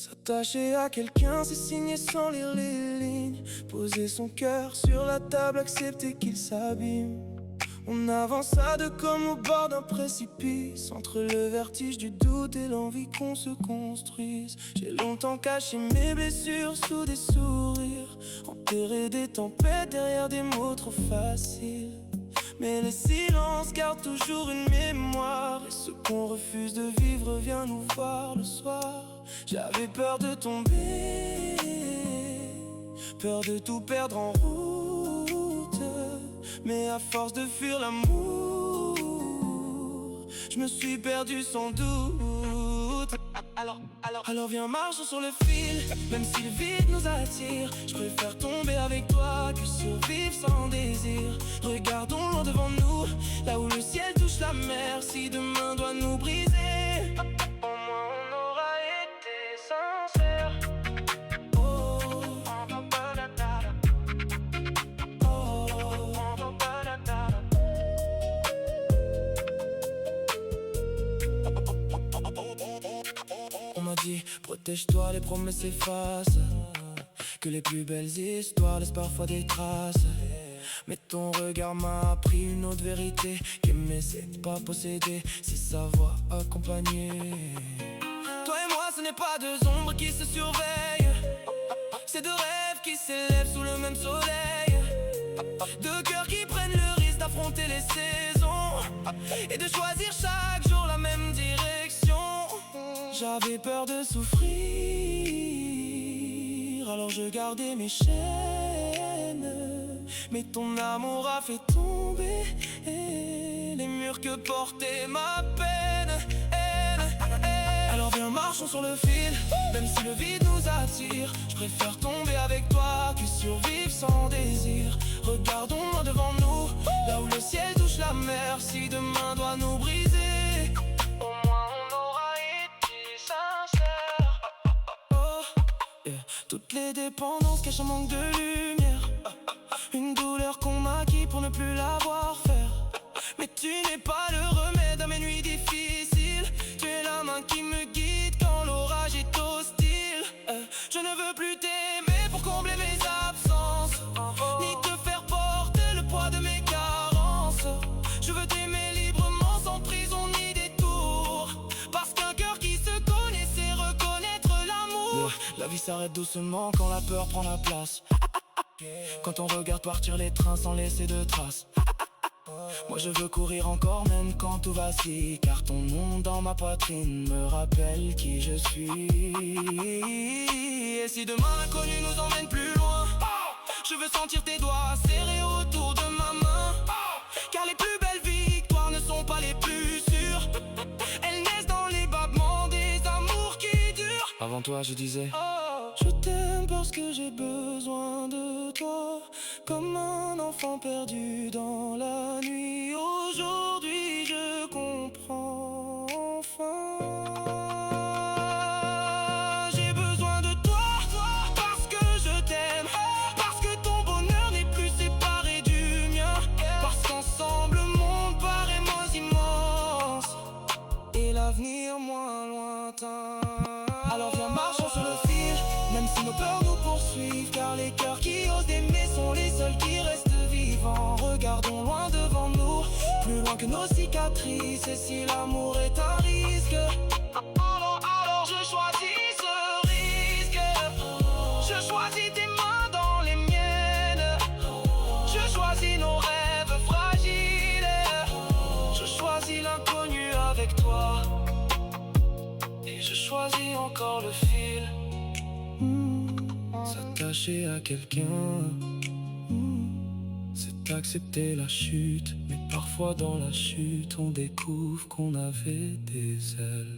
S'attacher à quelqu'un, c'est signer sans lire les lignes. Poser son cœur sur la table, accepter qu'il s'abîme. On avance à deux comme au bord d'un précipice, entre le vertige du doute et l'envie qu'on se construise. J'ai longtemps caché mes blessures sous des sourires, enterré des tempêtes derrière des mots trop faciles. Mais les silences gardent toujours une mémoire, et ce qu'on refuse de vivre vient nous voir le soir. J'avais peur de tomber, peur de tout perdre en route. Mais à force de fuir l'amour, je me suis perdu sans doute. Alors viens, marchons sur le fil, même si le vide nous attire. Je préfère tomber avec toi que survivre sans désir. Regardons loin devant nous, là où le ciel touche la mer. Si demain doit nous briser, au moins on aura été sincères. On m'a dit, protège-toi, les promesses s'effacent, que les plus belles histoires laissent parfois des traces. Mais ton regard m'a appris une autre vérité, qu'aimer c'est pas posséder, c'est savoir accompagner. Toi et moi ce n'est pas deux ombres qui se surveillent, c'est deux rêves qui s'élèvent sous le même soleil. Deux cœurs qui prennent le risque d'affronter les saisons et de choisir chaque jour la même direction. J'avais peur de souffrir, alors je gardais mes chaînes. Mais ton amour a fait tomber les murs que portait ma peine. Alors viens, marchons sur le fil, même si le vide nous attire. Je préfère tomber avec toi que survivre sans désir. Regardons loin devant nous, là où le ciel touche la mer. Si demain doit nous briser, au moins on aura été sincères. Toutes les dépendances cachent un manque de lumière, une douleur qu'on maquille pour ne plus la voir faire. Mais tu n'es pas le remède à mes nuits difficiles, tu es la main qui me guide quand l'orage est hostile. Je ne veux plus t'aimer pour combler mes absences, ni te faire porter le poids de mes carences. Je veux t'aimer librement, sans prison ni détour, parce qu'un cœur qui se connaît sait reconnaître l'amour. La vie s'arrête doucement quand la peur prend la place, quand on regarde partir les trains sans laisser de traces. Moi je veux courir encore même quand tout vacille, car ton nom dans ma poitrine me rappelle qui je suis. Et si demain l'inconnu nous emmène plus loin, je veux sentir tes doigts serrés autour de ma main, car les plus belles victoires ne sont pas les plus sûres, elles naissent dans les battements des amours qui durent. Avant toi je disais je t'aime parce que j'ai besoin de toi, comme un enfant perdu dans la nuit. Aujourd'hui je comprends enfin. J'ai besoin de toi, parce que je t'aime, parce que ton bonheur n'est plus séparé du mien, parce qu'ensemble le monde paraît moins immense et l'avenir moins lointain. Alors viens, marchons sur le fil, même si nos peurs nous poursuivent, car les cœurs qui osent aimer sont les seuls qui restent vivants. Regardons loin devant nous, plus loin que nos cicatrices. Et si l'amour est un risque, alors je choisis ce risque. Je choisis tes mains dans les miennes, je choisis nos rêves fragiles, je choisis l'inconnu avec toi, et je choisis encore le fil. S'attacher à quelqu'un, c'est accepter la chute. Mais parfois dans la chute, on découvre qu'on avait des ailes.